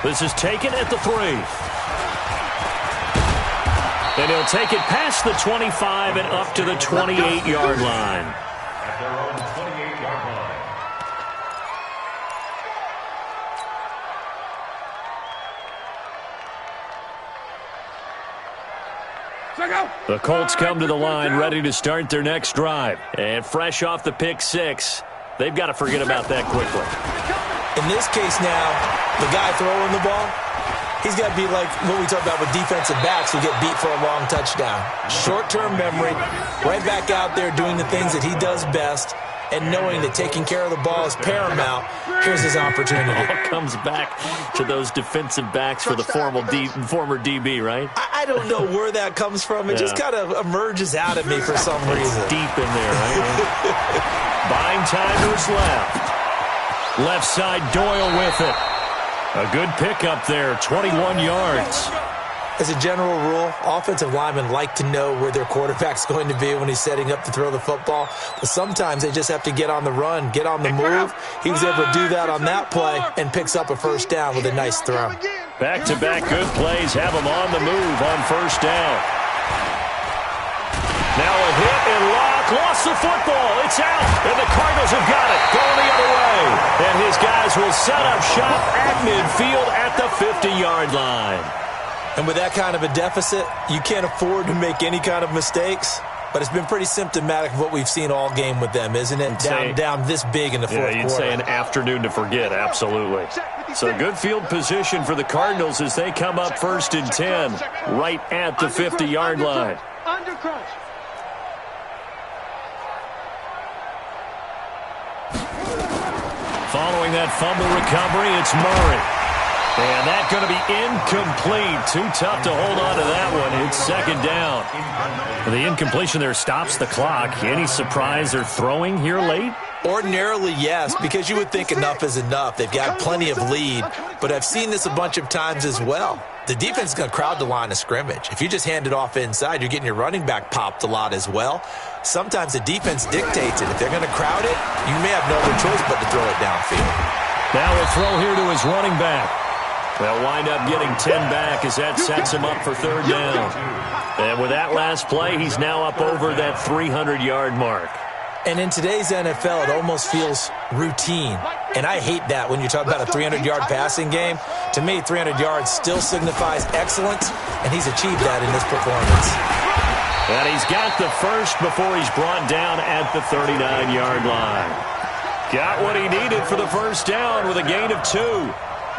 This is taken at the 3. And he'll take it past the 25 and up to the 28-yard line. At their own 28-yard line. The Colts come to the line ready to start their next drive. And fresh off the pick six, they've got to forget about that quickly. In this case now, the guy throwing the ball, he's got to be like what we talk about with defensive backs who get beat for a long touchdown. Short-term memory, right back out there doing the things that he does best, and knowing that taking care of the ball is paramount. Here's his opportunity. It all comes back to those defensive backs for the former DB, right? I don't know where that comes from. It just kind of emerges out of me for some reason. Deep in there, right? Buying time to his left. Left side, Doyle with it. A good pickup there, 21 yards. As a general rule, offensive linemen like to know where their quarterback's going to be when he's setting up to throw the football. But sometimes they just have to get on the run, get on the move. He was able to do that on that play and picks up a first down with a nice throw. Back-to-back good plays have him on the move on first down. Now a hit and Locke lost the football. It's out, and the Cardinals have got it. Going the other way. And his guys will set up shop at midfield at the 50-yard line. And with that kind of a deficit, you can't afford to make any kind of mistakes. but it's been pretty symptomatic of what we've seen all game with them, isn't it? Down this big in the fourth quarter. Yeah, you'd say an afternoon to forget, absolutely. So good field position for the Cardinals as they come up 1st and 10, right at the 50-yard line. Following that fumble recovery, it's Murray. And that's going to be incomplete. Too tough to hold on to that one. It's 2nd down. The incompletion there stops the clock. Any surprise they're throwing here late? Ordinarily, yes, because you would think enough is enough. They've got plenty of lead, but I've seen this a bunch of times as well. The defense is going to crowd the line of scrimmage. If you just hand it off inside, you're getting your running back popped a lot as well. Sometimes the defense dictates it. If they're going to crowd it, you may have no other choice but to throw it downfield. Now a throw here to his running back. They'll wind up getting 10 back as that sets him up for 3rd down. And with that last play, he's now up over that 300-yard mark. And in today's NFL, it almost feels routine. And I hate that when you talk about a 300-yard passing game. To me, 300 yards still signifies excellence, and he's achieved that in this performance. And he's got the first before he's brought down at the 39-yard line. Got what he needed for the 1st down with a gain of 2.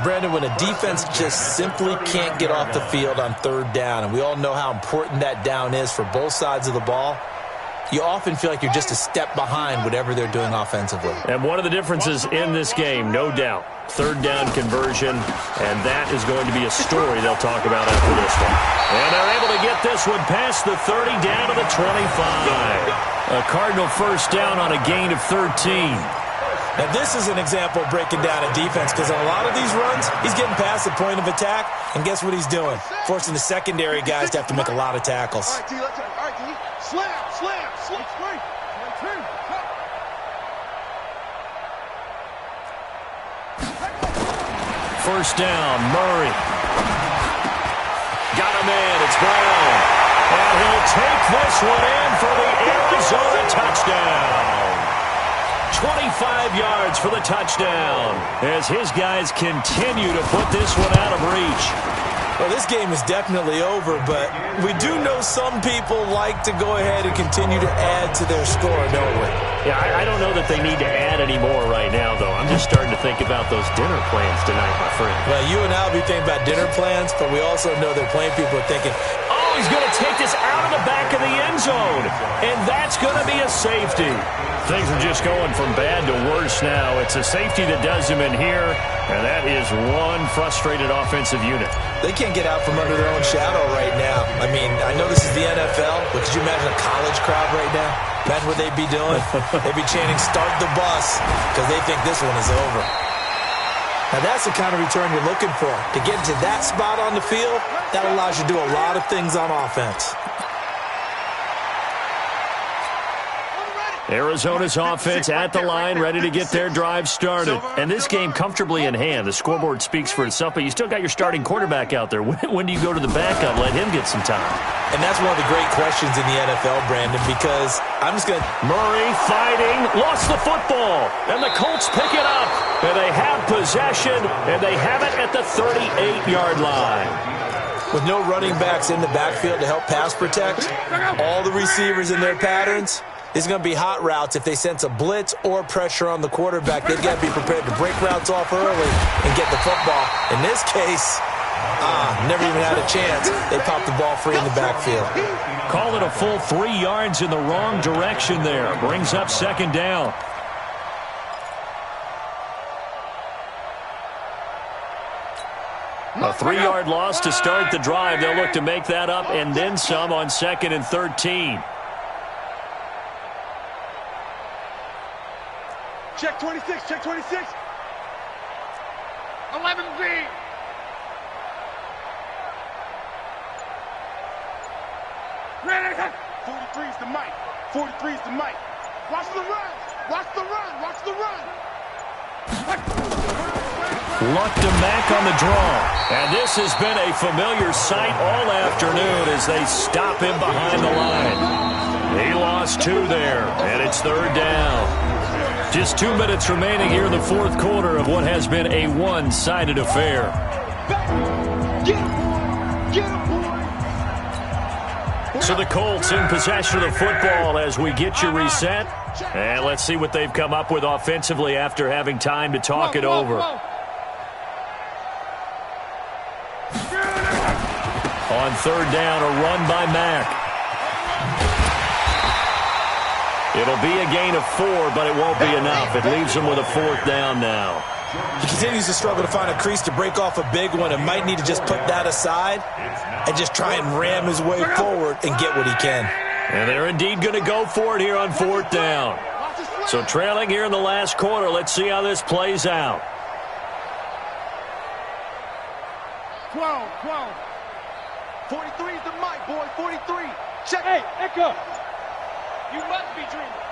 Brandon, when a defense just simply can't get off the field on 3rd down, and we all know how important that down is for both sides of the ball, you often feel like you're just a step behind whatever they're doing offensively. And one of the differences in this game, no doubt, 3rd down conversion, and that is going to be a story they'll talk about after this one. And they're able to get this one past the 30 down to the 25. A Cardinal 1st down on a gain of 13. Now, this is an example of breaking down a defense because on a lot of these runs, he's getting past the point of attack, and guess what he's doing? Forcing the secondary guys to have to make a lot of tackles. All right, D. Slam. First down, Murray. Got him in, it's Brown. And he'll take this one in for the Arizona touchdown. 25 yards for the touchdown as his guys continue to put this one out of reach. Well, this game is definitely over, but we do know some people like to go ahead and continue to add to their score, don't we? Yeah, I don't know that they need to add any more right now, though. I'm just starting to think about those dinner plans tonight, my friend. Well, you and I will be thinking about dinner plans, but we also know that plenty of people are thinking, oh, he's going to take this out of the back of the end zone, and that's going to be a safety. Things are just going from bad to worse now. It's a safety that does him in here, and that is one frustrated offensive unit. They can't get out from under their own shadow right now. I mean, I know this is the NFL, but could you imagine a college crowd right now? Imagine what they'd be doing. They'd be chanting, start the bus, because they think this one is over. Now, that's the kind of return you're looking for. To get to that spot on the field, that allows you to do a lot of things on offense. Arizona's offense at the line, ready to get their drive started. And this game comfortably in hand. The scoreboard speaks for itself, but you still got your starting quarterback out there. When do you go to the backup, let him get some time? And that's one of the great questions in the NFL, Brandon, because I'm just going to... Murray fighting, lost the football, and the Colts pick it up. And they have possession, and they have it at the 38-yard line. With no running backs in the backfield to help pass protect, all the receivers in their patterns... It's going to be hot routes. If they sense a blitz or pressure on the quarterback, they've got to be prepared to break routes off early and get the football. In this case, never even had a chance. They popped the ball free in the backfield. Call it a full 3 yards in the wrong direction there. Brings up 2nd down. A 3-yard loss to start the drive. They'll look to make that up and then some on 2nd and 13. Check 26, check 26. 11B. Ready. 43's the mic. 43's the mic. Watch the run. Watch the run. Watch the run. Lucked him back on the draw. And this has been a familiar sight all afternoon as they stop him behind the line. He lost 2 there, and it's 3rd down. Just 2 minutes remaining here in the 4th quarter of what has been a one-sided affair. Get him, boy. So the Colts in possession of the football as we get you reset. And let's see what they've come up with offensively after having time to talk it over. On third down, a run by Mack. It'll be a gain of 4, but it won't be enough. It leaves him with a 4th down now. He continues to struggle to find a crease to break off a big one and might need to just put that aside and just try and ram his way forward and get what he can. And they're indeed going to go for it here on 4th down. So trailing here in the last quarter, let's see how this plays out. 12. 43 is the mic, boy. 43. Check. Hey, Echo. You must be dreaming.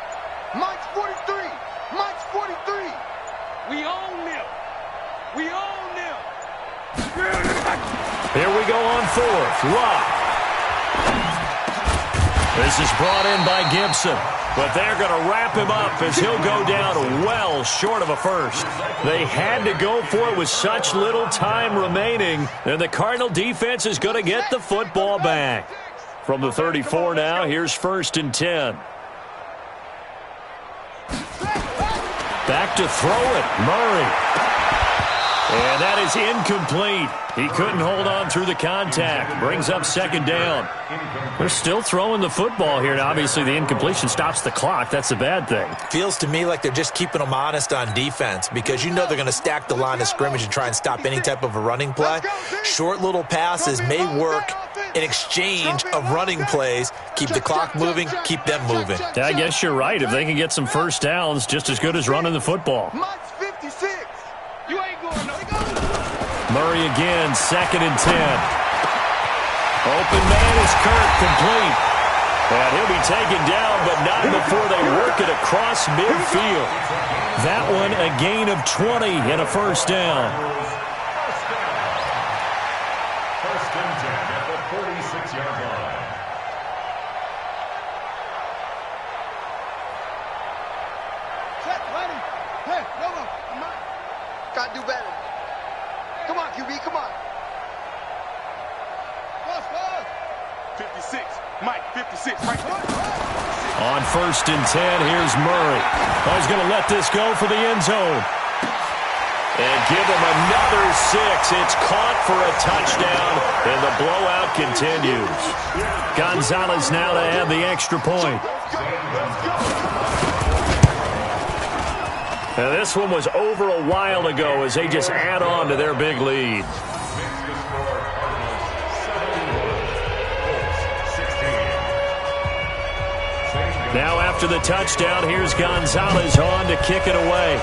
Mike's 43. Mike's 43. We own them. We own them. Here we go on 4th. Rock. This is brought in by Gibson. But they're going to wrap him up as he'll go down well short of a first. They had to go for it with such little time remaining. And the Cardinal defense is going to get the football back. From the 34 now, here's 1st and 10. Back to throw it, Murray. And that is incomplete. He couldn't hold on through the contact. Brings up 2nd down. They're still throwing the football here. Now, obviously, the incompletion stops the clock. That's a bad thing. Feels to me like they're just keeping them honest on defense because you know they're going to stack the line of scrimmage and try and stop any type of a running play. Short little passes may work in exchange of running plays. Keep the clock moving, keep them moving. Yeah, I guess you're right. If they can get some first downs, just as good as running the football. Mike's 56. You ain't going no. Murray again, 2nd and 10. Open man is Kirk, complete. And he'll be taken down, but not before they work it across midfield. That one a gain of 20 and a 1st down. First and 10 at the 46-yard line. Check, ready. Hey, no. Gotta do better. Come on, QB, come on. 56. Mike, 56. Right. On 1st and 10, here's Murray. He's going to let this go for the end zone. And give him another 6. It's caught for a touchdown, and the blowout continues. Gonzalez now to add the extra point. Now this one was over a while ago as they just add on to their big lead. Now after the touchdown, here's Gonzalez on to kick it away.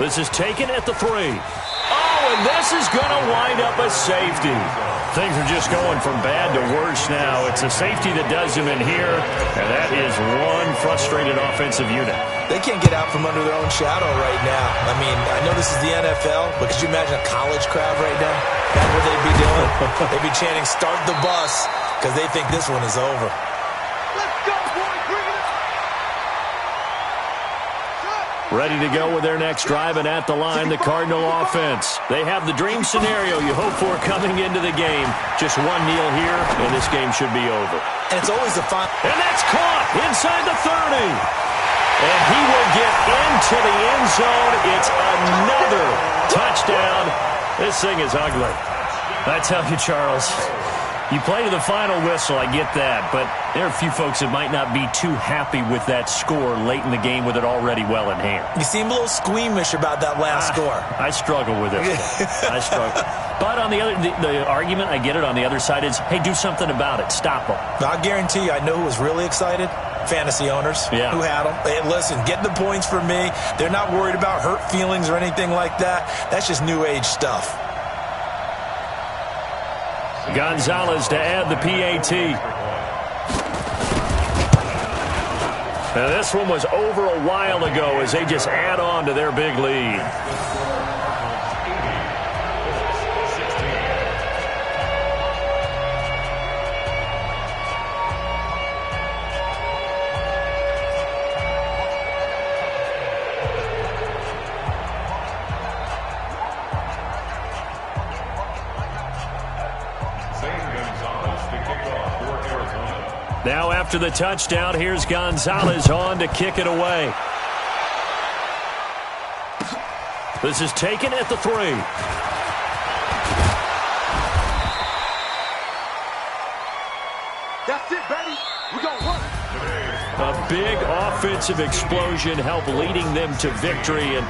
This is taken at the 3. Oh, and this is going to wind up a safety. Things are just going from bad to worse now. It's a safety that does him in here, and that is one frustrated offensive unit. They can't get out from under their own shadow right now. I mean, I know this is the NFL, but could you imagine a college crowd right now? That's what they'd be doing. They'd be chanting, "Start the bus," because they think this one is over. Let's go, boy. Bring it up. Ready to go with their next drive, and at the line, the Cardinal offense. They have the dream scenario you hope for coming into the game. Just one kneel here, and this game should be over. And it's always the fun. And that's caught inside the 30. And he will get into the end zone. It's another touchdown. This thing is ugly. I tell you, Charles, you play to the final whistle, I get that, but there are a few folks that might not be too happy with that score late in the game with it already well in hand. You seem a little squeamish about that last score. I struggle with it. I struggle. But on the other, the argument, I get it, on the other side is, hey, do something about it. Stop them. I guarantee you, I know who was really excited. Fantasy owners who had them. Hey, listen, get the points for me. They're not worried about hurt feelings or anything like that. That's just new age stuff. Gonzalez to add the PAT. Now this one was over a while ago as they just add on to their big lead. Now after the touchdown, here's Gonzalez on to kick it away. This is taken at the 3. That's it, baby. We're going to run. A big offensive explosion helped leading them to victory. And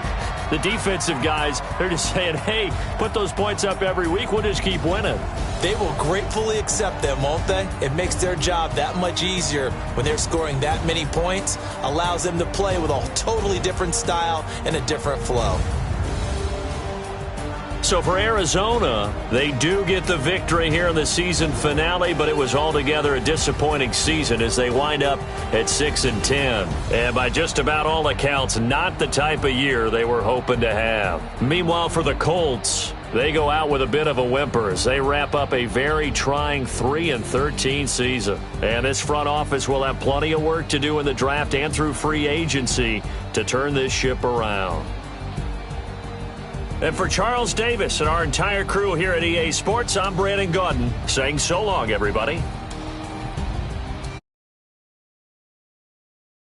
the defensive guys, they're just saying, hey, put those points up every week. We'll just keep winning. They will gratefully accept them, won't they? It makes their job that much easier when they're scoring that many points. Allows them to play with a totally different style and a different flow. So for Arizona, they do get the victory here in the season finale, but it was altogether a disappointing season as they wind up at 6-10. And by just about all accounts, not the type of year they were hoping to have. Meanwhile, for the Colts, they go out with a bit of a whimper as they wrap up a very trying 3-13 season. And this front office will have plenty of work to do in the draft and through free agency to turn this ship around. And for Charles Davis and our entire crew here at EA Sports, I'm Brandon Gaudin saying so long, everybody.